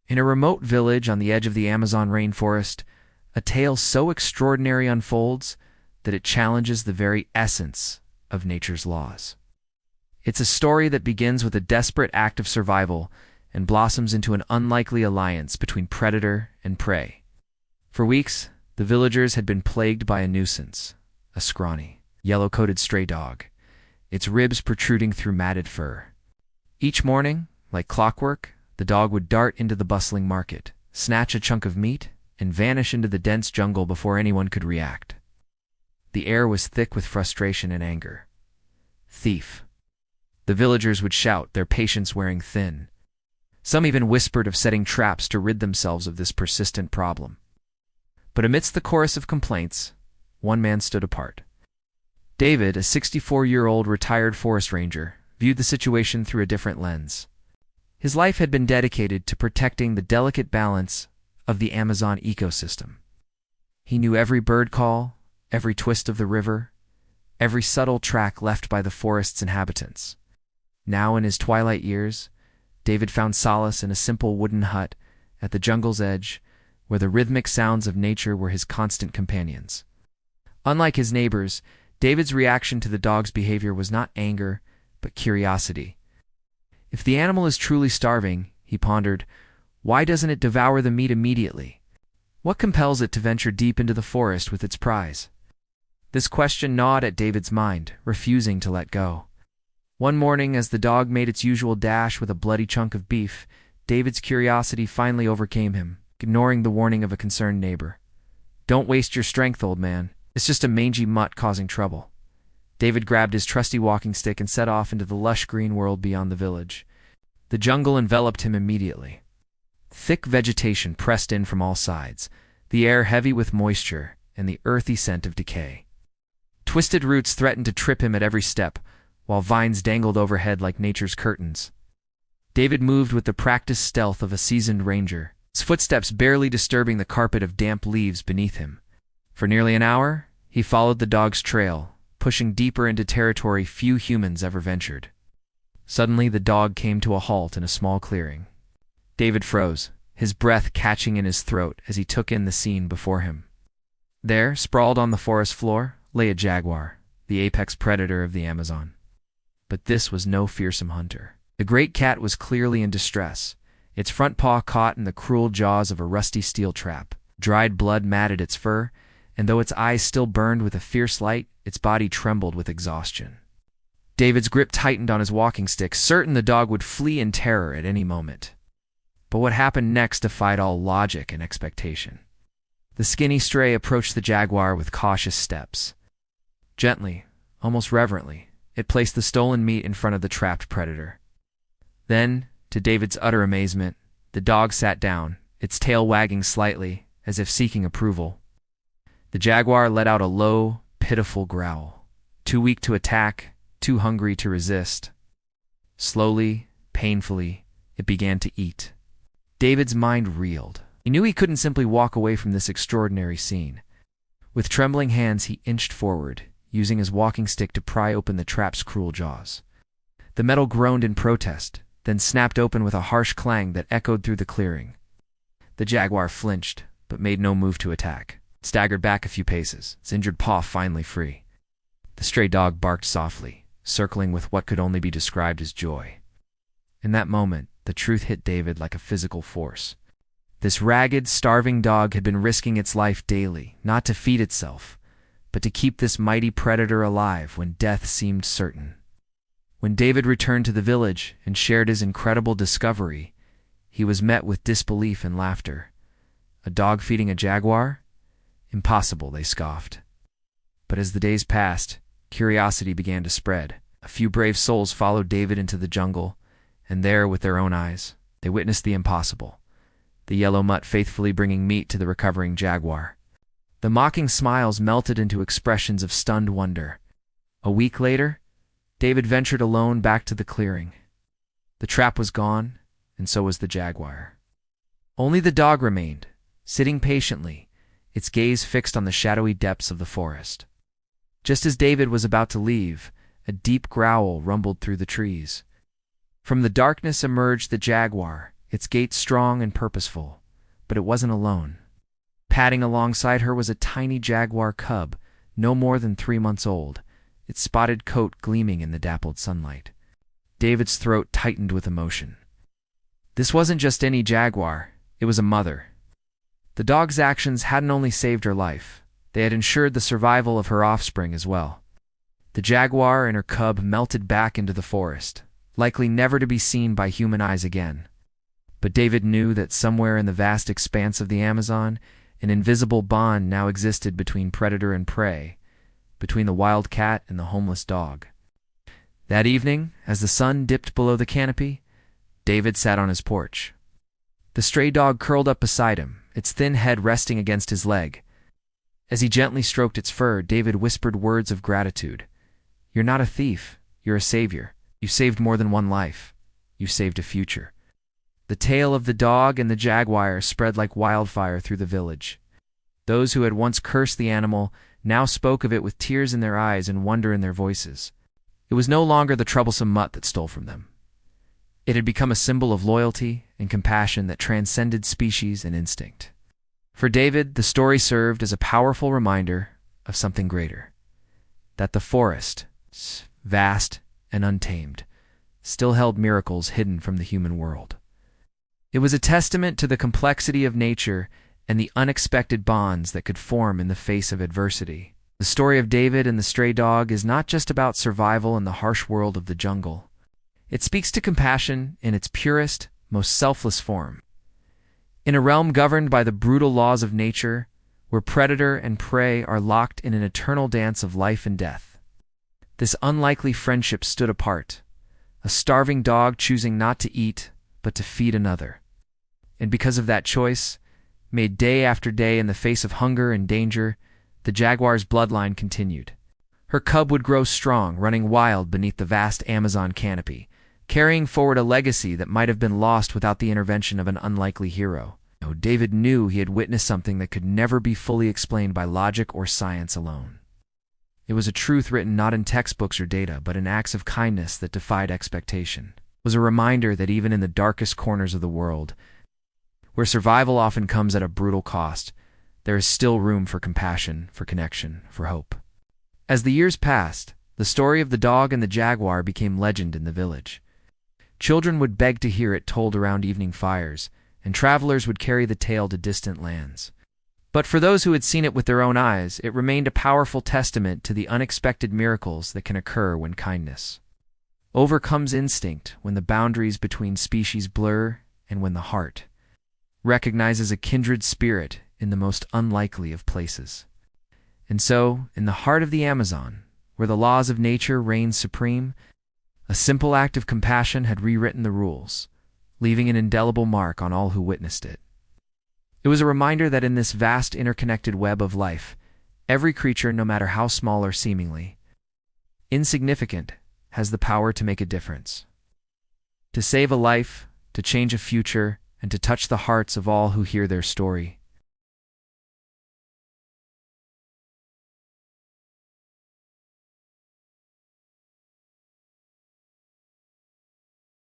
In a remote village on the edge of the Amazon rainforest, a tale so extraordinary unfolds that it challenges the very essence of nature's laws. It's a story that begins with a desperate act of survival and blossoms into an unlikely alliance between predator and prey. For weeks, the villagers had been plagued by a nuisance, a scrawny, yellow-coated stray dog, its ribs protruding through matted fur. Each morning, like clockwork, the dog would dart into the bustling market, snatch a chunk of meat, and vanish into the dense jungle before anyone could react. The air was thick with frustration and anger. Thief. The villagers would shout, their patience wearing thin. Some even whispered of setting traps to rid themselves of this persistent problem. But amidst the chorus of complaints, one man stood apart. David, a 64-year-old retired forest ranger, viewed the situation through a different lens. His life had been dedicated to protecting the delicate balance of the Amazon ecosystem. He knew every bird call, every twist of the river, every subtle track left by the forest's inhabitants. Now in his twilight years, David found solace in a simple wooden hut at the jungle's edge, where the rhythmic sounds of nature were his constant companions. Unlike his neighbors, David's reaction to the dog's behavior was not anger, but curiosity. If the animal is truly starving, he pondered, why doesn't it devour the meat immediately? What compels it to venture deep into the forest with its prize? This question gnawed at David's mind, refusing to let go. One morning, as the dog made its usual dash with a bloody chunk of beef, David's curiosity finally overcame him, ignoring the warning of a concerned neighbor. Don't waste your strength, old man. It's just a mangy mutt causing trouble. David grabbed his trusty walking stick and set off into the lush green world beyond the village. The jungle enveloped him immediately. Thick vegetation pressed in from all sides, the air heavy with moisture and the earthy scent of decay. Twisted roots threatened to trip him at every step, while vines dangled overhead like nature's curtains. David moved with the practiced stealth of a seasoned ranger, his footsteps barely disturbing the carpet of damp leaves beneath him. For nearly an hour, he followed the dog's trail, pushing deeper into territory few humans ever ventured. Suddenly, the dog came to a halt in a small clearing. David froze, his breath catching in his throat as he took in the scene before him. There, sprawled on the forest floor, lay a jaguar, the apex predator of the Amazon. But this was no fearsome hunter. The great cat was clearly in distress, its front paw caught in the cruel jaws of a rusty steel trap. Dried blood matted its fur, and though its eyes still burned with a fierce light, its body trembled with exhaustion. David's grip tightened on his walking stick, certain the dog would flee in terror at any moment. But what happened next defied all logic and expectation. The skinny stray approached the jaguar with cautious steps. Gently, almost reverently, it placed the stolen meat in front of the trapped predator. Then, to David's utter amazement, the dog sat down, its tail wagging slightly, as if seeking approval. The jaguar let out a low, pitiful growl, too weak to attack, too hungry to resist. Slowly, painfully, it began to eat. David's mind reeled. He knew he couldn't simply walk away from this extraordinary scene. With trembling hands, he inched forward, using his walking stick to pry open the trap's cruel jaws. The metal groaned in protest, then snapped open with a harsh clang that echoed through the clearing. The jaguar flinched, but made no move to attack. It staggered back a few paces, its injured paw finally free. The stray dog barked softly, circling with what could only be described as joy. In that moment, the truth hit David like a physical force. This ragged, starving dog had been risking its life daily, not to feed itself, but to keep this mighty predator alive when death seemed certain. When David returned to the village and shared his incredible discovery, he was met with disbelief and laughter. A dog feeding a jaguar? Impossible, they scoffed. But as the days passed, curiosity began to spread. A few brave souls followed David into the jungle, and there, with their own eyes, they witnessed the impossible. The yellow mutt faithfully bringing meat to the recovering jaguar. The mocking smiles melted into expressions of stunned wonder. A week later, David ventured alone back to the clearing. The trap was gone, and so was the jaguar. Only the dog remained, sitting patiently, its gaze fixed on the shadowy depths of the forest. Just as David was about to leave, a deep growl rumbled through the trees. From the darkness emerged the jaguar, its gait strong and purposeful, but it wasn't alone. Padding alongside her was a tiny jaguar cub, no more than 3 months old, its spotted coat gleaming in the dappled sunlight. David's throat tightened with emotion. This wasn't just any jaguar, it was a mother. The dog's actions hadn't only saved her life, they had ensured the survival of her offspring as well. The jaguar and her cub melted back into the forest, likely never to be seen by human eyes again. But David knew that somewhere in the vast expanse of the Amazon, an invisible bond now existed between predator and prey, between the wild cat and the homeless dog. That evening, as the sun dipped below the canopy, David sat on his porch. The stray dog curled up beside him, its thin head resting against his leg. As he gently stroked its fur, David whispered words of gratitude. "You're not a thief, you're a savior. You saved more than one life. You saved a future." The tale of the dog and the jaguar spread like wildfire through the village. Those who had once cursed the animal now spoke of it with tears in their eyes and wonder in their voices. It was no longer the troublesome mutt that stole from them. It had become a symbol of loyalty and compassion that transcended species and instinct. For David, the story served as a powerful reminder of something greater. That the forest, vast and untamed, still held miracles hidden from the human world. It was a testament to the complexity of nature and the unexpected bonds that could form in the face of adversity. The story of David and the stray dog is not just about survival in the harsh world of the jungle. It speaks to compassion in its purest, most selfless form. In a realm governed by the brutal laws of nature, where predator and prey are locked in an eternal dance of life and death, this unlikely friendship stood apart, a starving dog choosing not to eat, but to feed another. And because of that choice, made day after day in the face of hunger and danger, the jaguar's bloodline continued. Her cub would grow strong, running wild beneath the vast Amazon canopy, carrying forward a legacy that might have been lost without the intervention of an unlikely hero. David knew he had witnessed something that could never be fully explained by logic or science alone. It was a truth written not in textbooks or data, but in acts of kindness that defied expectation. It was a reminder that even in the darkest corners of the world, where survival often comes at a brutal cost, there is still room for compassion, for connection, for hope. As the years passed, the story of the dog and the jaguar became legend in the village. Children would beg to hear it told around evening fires, and travelers would carry the tale to distant lands. But for those who had seen it with their own eyes, it remained a powerful testament to the unexpected miracles that can occur when kindness overcomes instinct, when the boundaries between species blur, and when the heart recognizes a kindred spirit in the most unlikely of places. And so, in the heart of the Amazon, where the laws of nature reign supreme, a simple act of compassion had rewritten the rules, leaving an indelible mark on all who witnessed it. It was a reminder that in this vast interconnected web of life, every creature, no matter how small or seemingly insignificant, has the power to make a difference. To save a life, to change a future, and to touch the hearts of all who hear their story.